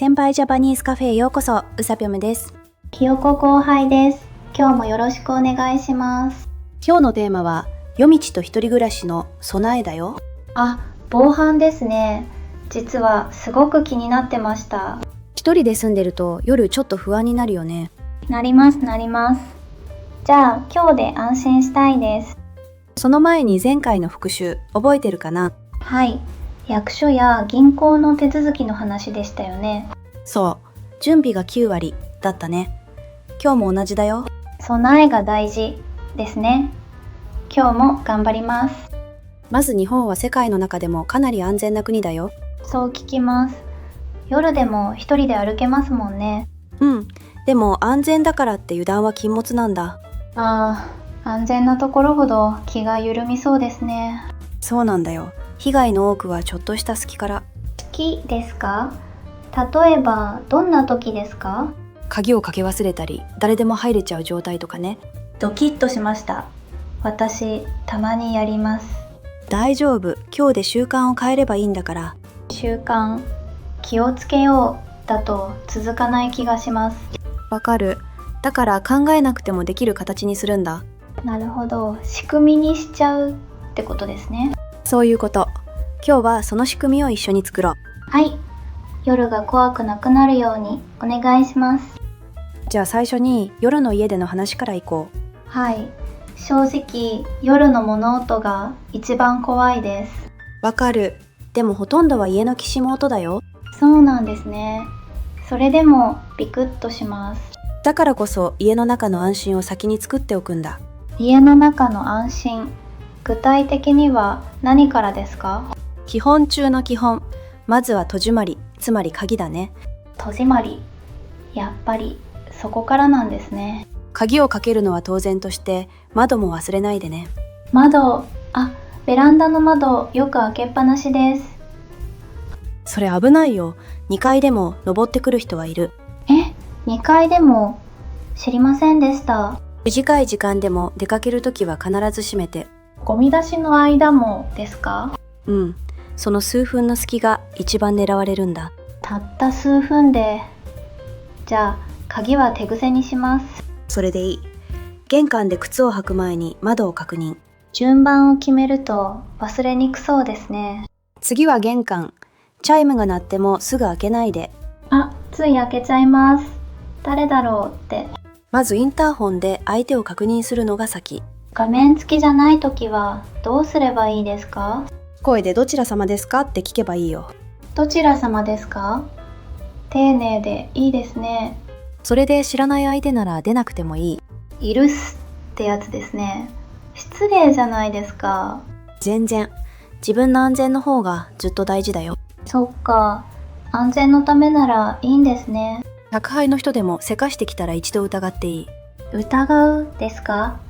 先輩ジャパニーズカフェへようこそ。うさぴょむです。ひよこ後輩です。今日もよろしくお願いします。今日のテーマは夜道と一人暮らしの備えだよ。防犯ですね。実はすごく気になってました。一人で住んでると夜ちょっと不安になるよね。なります。じゃあ今日で安心したいです。その前に前回の復習覚えてるかな？はい。役所や銀行の手続きの話でしたよね。そう。準備が9割だったね。今日も同じだよ。備えが大事ですね。今日も頑張ります。まず日本は世界の中でもかなり安全な国だよ。そう聞きます。夜でも一人で歩けますもんね。でも安全だからって油断は禁物なんだ。安全なところほど気が緩みそうですね。そうなんだよ。被害の多くはちょっとした隙から。隙ですか？例えばどんな時ですか？鍵をかけ忘れたり、誰でも入れちゃう状態とかね。ドキッとしました。私、たまにやります。大丈夫。今日で習慣を変えればいいんだから。習慣、気をつけようだと続かない気がします。わかる。だから考えなくてもできる形にするんだ。なるほど。仕組みにしちゃうってことですね。そういうこと。今日はその仕組みを一緒に作ろう。はい。夜が怖くなくなるようにお願いします。じゃあ最初に夜の家での話からいこう。はい。正直、夜の物音が一番怖いです。わかる。でもほとんどは家のきしむ音だよ。そうなんですね。それでもビクッとします。だからこそ家の中の安心を先に作っておくんだ。家の中の安心。具体的には何からですか？基本中の基本。まずは戸締まり、つまり鍵だね。戸締まり。やっぱりそこからなんですね。鍵をかけるのは当然として窓も忘れないでね。窓、ベランダの窓よく開けっぱなしです。それ危ないよ。2階でも登ってくる人はいる。2階でも？知りませんでした。短い時間でも出かけるときは必ず閉めて。ゴミ出しの間もですか？その数分の隙が一番狙われるんだ。たった数分で。じゃあ鍵は手癖にします。それでいい。玄関で靴を履く前に窓を確認。順番を決めると忘れにくそうですね。次は玄関。チャイムが鳴ってもすぐ開けないで。つい開けちゃいます。誰だろうって。まずインターホンで相手を確認するのが先。画面付きじゃないときはどうすればいいですか？声でどちら様ですかって聞けばいいよ。どちら様ですか？丁寧でいいですね。それで知らない相手なら出なくてもいい。許すってやつですね。失礼じゃないですか。全然。自分の安全の方がずっと大事だよ。そっか。安全のためならいいんですね。宅配の人でもせかしてきたら一度疑っていい。疑うですか？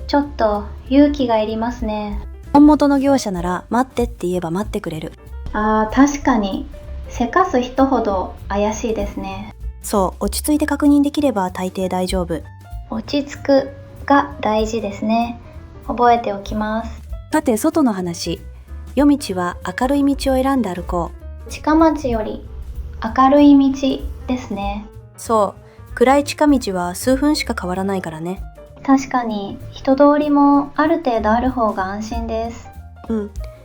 ちょっと勇気がいりますね。本元の業者なら待ってって言えば待ってくれる。確かに。せかす人ほど怪しいですね。そう、落ち着いて確認できれば大抵大丈夫。落ち着くが大事ですね。覚えておきます。さて、外の話。夜道は明るい道を選んで歩こう。近町より明るい道ですね。そう、暗い近道は数分しか変わらないからね。確かに人通りもある程度ある方が安心です。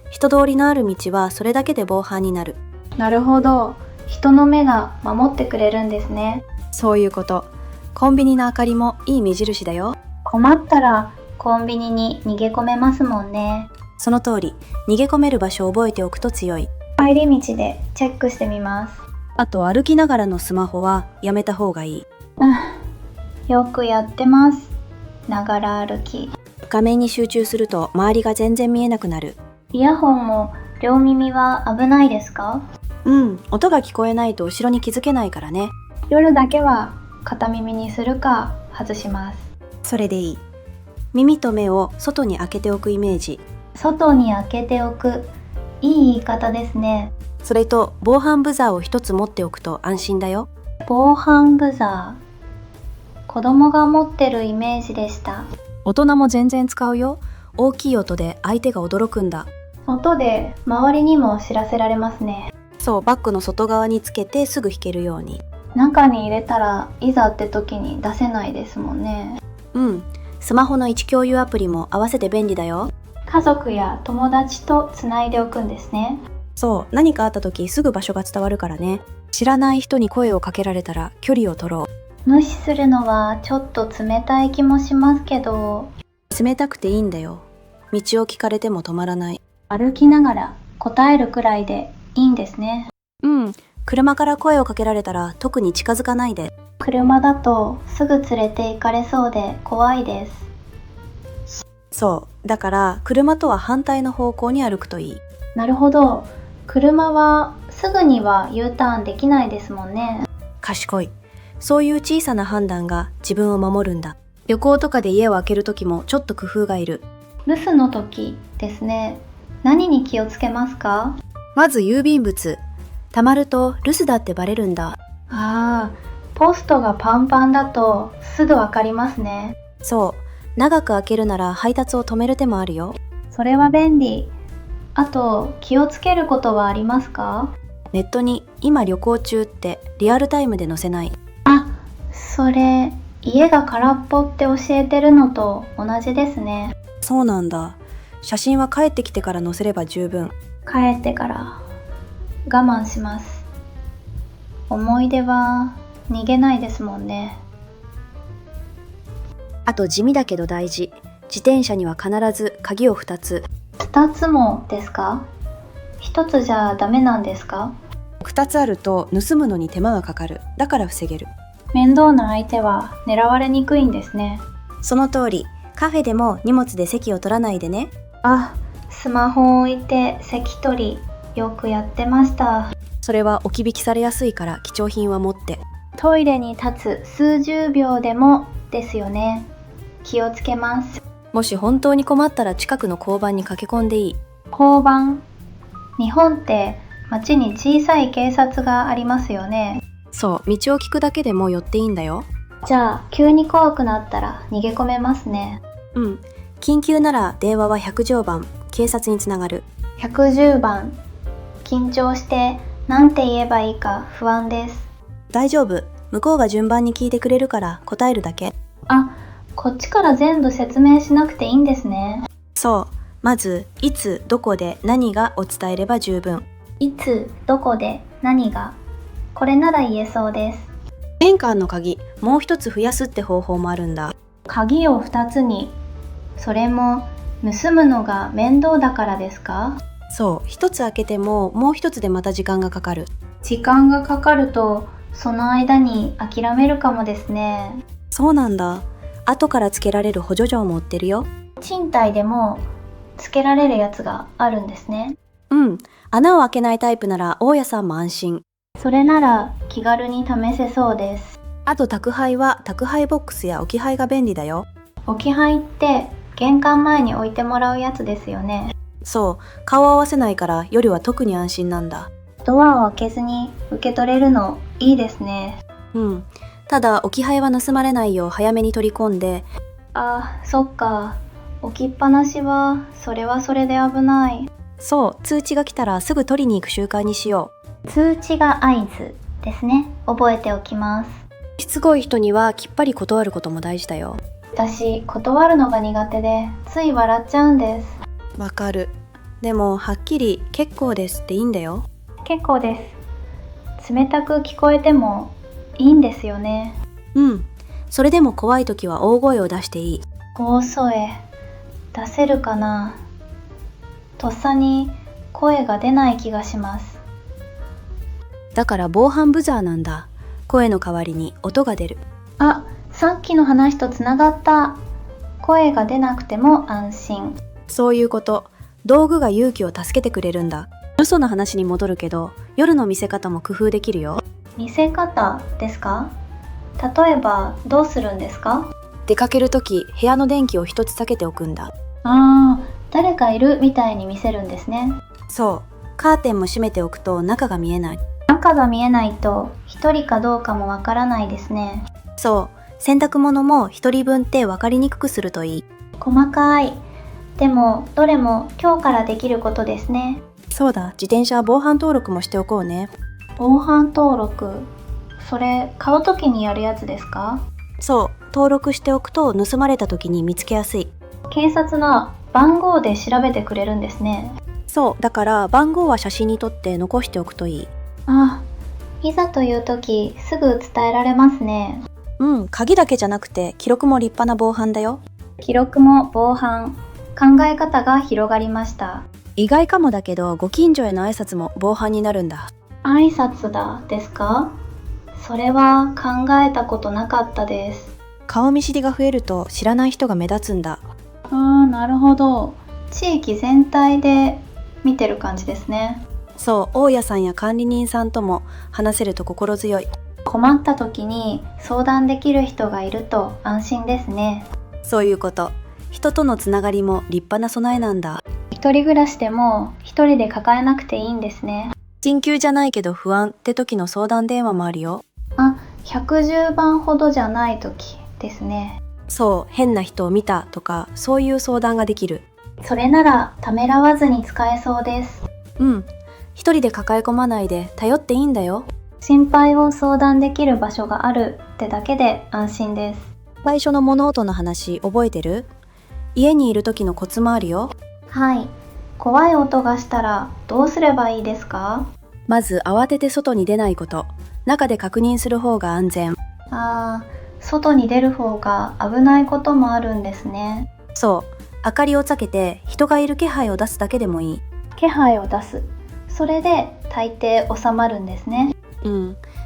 人通りのある道はそれだけで防犯になる。なるほど。人の目が守ってくれるんですね。そういうこと。コンビニの明かりもいい目印だよ。困ったらコンビニに逃げ込めますもんね。その通り、逃げ込める場所を覚えておくと強い。帰り道でチェックしてみます。あと歩きながらのスマホはやめた方がいい。よくやってます。ながら歩き。画面に集中すると周りが全然見えなくなる。イヤホンも両耳は危ないですか？音が聞こえないと後ろに気づけないからね。夜だけは片耳にするか外します。それでいい。耳と目を外に開けておくイメージ。外に開けておく。いい言い方ですね。それと防犯ブザーを一つ持っておくと安心だよ。防犯ブザー。子供が持ってるイメージでした。大人も全然使うよ。大きい音で相手が驚くんだ。音で周りにも知らせられますね。そう、バッグの外側につけてすぐ引けるように。中に入れたらいざって時に出せないですもんね。うん、スマホの位置共有アプリも合わせて便利だよ。家族や友達とつないでおくんですね。そう、何かあった時すぐ場所が伝わるからね。知らない人に声をかけられたら距離を取ろ無視するのはちょっと冷たい気もしますけど、う。冷たくていいんだよ。道を聞かれても止まらない。歩きながら答えるくらいでいいんですね。うん、車から声をかけられたら特に近づかないで。車だとすぐ連れて行かれそうで怖いです。そう、だから車とは反対の方向に歩くといい。なるほど。車はすぐには U ターンできないですもんね。賢い。そういう小さな判断が自分を守るんだ。旅行とかで家を開ける時もちょっと工夫がいる。留守の時ですね。何に気をつけますか？まず郵便物。溜まると留守だってバレるんだ。ポストがパンパンだとすぐわかりますね。そう、長く開けるなら配達を止める手もあるよ。それは便利。あと、気をつけることはありますか？ネットに今旅行中ってリアルタイムで載せない。それ、家が空っぽって教えてるのと同じですね。そうなんだ。写真は帰ってきてから載せれば十分。帰ってから我慢します。思い出は逃げないですもんね。あと地味だけど大事。自転車には必ず鍵を2つ。2つもですか？1つじゃダメなんですか2つあると盗むのに手間がかかる。だから防げる。面倒な相手は狙われにくいんですね。その通り。カフェでも荷物で席を取らないでね。スマホを置いて席取り、よくやってました。それは置き引きされやすいから貴重品は持って。トイレに立つ数十秒でもですよね。気をつけます。もし本当に困ったら近くの交番に駆け込んでいい。交番。日本って街に小さい警察がありますよね。そう、道を聞くだけでも寄っていいんだよ。じゃあ急に怖くなったら逃げ込めますね。うん。緊急なら電話は110番、警察につながる。110番。緊張してなんて言えばいいか不安です。大丈夫。向こうが順番に聞いてくれるから答えるだけ。こっちから全部説明しなくていいんですね。そう。まず、いつ、どこで、何がを伝えれば十分。いつ、どこで、何が。これなら言えそうです。玄関の鍵、もう一つ増やすって方法もあるんだ。鍵を2つに。それも盗むのが面倒だからですか？そう、一つ開けてももう一つでまた時間がかかる。時間がかかるとその間に諦めるかもですね。そうなんだ。後からつけられる補助錠も売ってるよ。賃貸でもつけられるやつがあるんですね。うん。穴を開けないタイプなら大家さんも安心。それなら気軽に試せそうです。あと宅配は宅配ボックスや置き配が便利だよ。置き配って玄関前に置いてもらうやつですよね。そう、顔を合わせないから夜は特に安心なんだ。ドアを開けずに受け取れるのいいですね。うん。ただ置き配は盗まれないよう早めに取り込んで。そっか。置きっぱなしはそれはそれで危ない。そう、通知が来たらすぐ取りに行く習慣にしよ通知が合図ですね。覚えておきます。う。しつこい人にはきっぱり断ることも大事だよ。私、断るのが苦手でつい笑っちゃうんです。わかる。でもはっきり結構ですっていいんだよ。結構です。冷たく聞こえてもいいんですよね。うん。それでも怖い時は大声を出していい。大声出せるかな。とっさに声が出ない気がします。だから防犯ブザーなんだ。声の代わりに音が出る。さっきの話とつながった。声が出なくても安心。そういうこと。道具が勇気を助けてくれるんだ。嘘の話に戻るけど、夜の見せ方も工夫できるよ。見せ方ですか？例えばどうするんですか？出かけるとき、部屋の電気を一つ避けておくんだ。誰かいるみたいに見せるんですね。そう。カーテンも閉めておくと中が見えない。中が見えないと一人かどうかもわからないですね。そう。洗濯物も一人分って分かりにくくするといい。細かい。でもどれも今日からできることですね。そうだ、自転車防犯登録もしておこうね。防犯登録、それ買う時にやるやつですか？そう、登録しておくと盗まれた時に見つけやすい。警察が番号で調べてくれるんですね。そう、だから番号は写真に撮って残しておくといい。あ、いざという時すぐ伝えられますね。鍵だけじゃなくて記録も立派な防犯だよ。記録も防犯、考え方が広がりました。意外かもだけど、ご近所への挨拶も防犯になるんだ。挨拶だですか？それは考えたことなかったです。顔見知りが増えると知らない人が目立つんだ。なるほど。地域全体で見てる感じですね。そう、大家さんや管理人さんとも話せると心強い。困った時に相談できる人がいると安心ですね。そういうこと。人とのつながりも立派な備えなんだ。一人暮らしでも一人で抱えなくていいんですね。緊急じゃないけど不安って時の相談電話もあるよ。110番ほどじゃない時ですね。そう、変な人を見たとか、そういう相談ができる。それならためらわずに使えそうです。一人で抱え込まないで頼っていいんだよ。心配を相談できる場所があるってだけで安心です。最初の物音の話覚えてる？家にいる時のコツもあるよ。はい。怖い音がしたらどうすればいいですか？まず慌てて外に出ないこと。中で確認する方が安全。外に出る方が危ないこともあるんですね。そう、明かりをつけて人がいる気配を出すだけでもいい。気配を出す。それで大抵収まるんですね。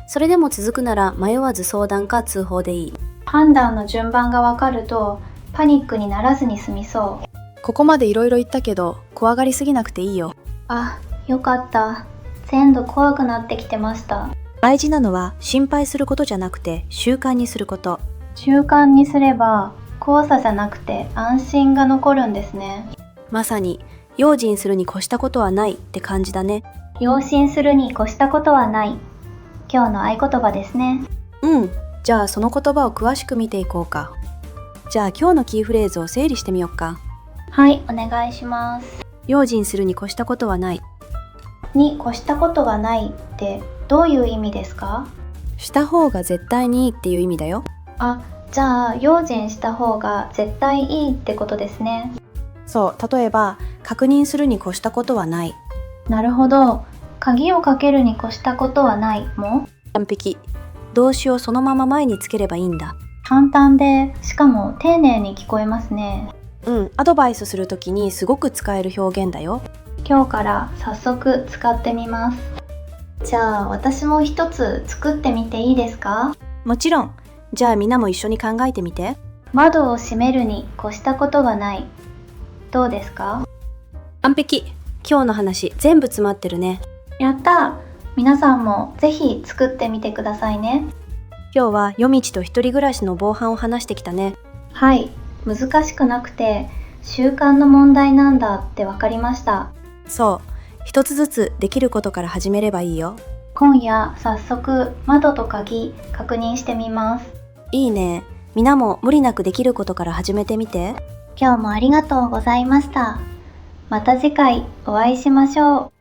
それでも続くなら迷わず相談か通報でいい。判断の順番がわかるとパニックにならずに済みそう。ここまでいろいろ言ったけど、怖がりすぎなくていいよ。よかった。全部怖くなってきてました。大事なのは心配することじゃなくて習慣にすること。習慣にすれば怖さじゃなくて安心が残るんですね。まさに用心するに越したことはないって感じだね。用心するに越したことはない。今日の合言葉ですね。じゃあその言葉を詳しく見ていこうか。じゃあ今日のキーフレーズを整理してみようか。はい、お願いします。用心するに越したことはない。に越したことがないってどういう意味ですか？した方が絶対にいいっていう意味だよ。じゃあ用心した方が絶対いいってことですね。そう、例えば確認するに越したことはない。なるほど。鍵をかけるに越したことはないも完璧。動詞をそのまま前につければいいんだ。簡単で、しかも丁寧に聞こえますね。アドバイスするときにすごく使える表現だよ。今日から早速使ってみます。じゃあ私も一つ作ってみていいですか？もちろん。じゃあみんなも一緒に考えてみて。窓を閉めるに越したことがない。どうですか？完璧。今日の話全部詰まってるね。やった！皆さんもぜひ作ってみてくださいね。今日は夜道と一人暮らしの防犯を話してきたね。はい、難しくなくて習慣の問題なんだって分かりました。そう、一つずつできることから始めればいいよ。今夜早速窓と鍵確認してみます。いいね。みんなも無理なくできることから始めてみて。今日もありがとうございました。また次回お会いしましょう。